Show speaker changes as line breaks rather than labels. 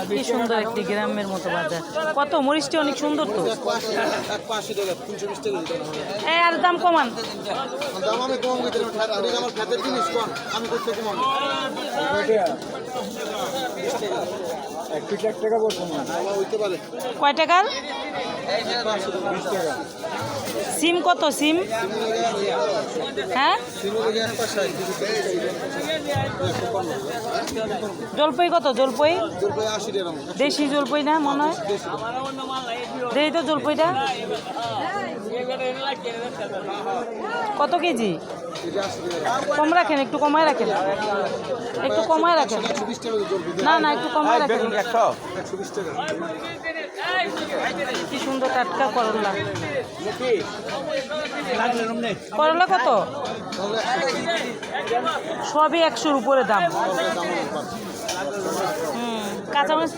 কি সুন্দর একটি গ্রামের মতো বাজার। কত মরিচটি অনেক সুন্দর তো। আর দাম কমান। কয় টাকার সিম? কত সিম? হ্যাঁ, জলপাই কত? জলপাই দেশি জলপাই না মনে হয়, দেই তো জলপাইটা কত কেজি? কম রাখেন, একটু কমায় রাখেন, একটু কমায় রাখেন। না না, একটু কমায় রাখেন। কি সুন্দর টাটকা করলা। করলা কত? সবই 100-র উপরে দাম। কাঁচামরিচ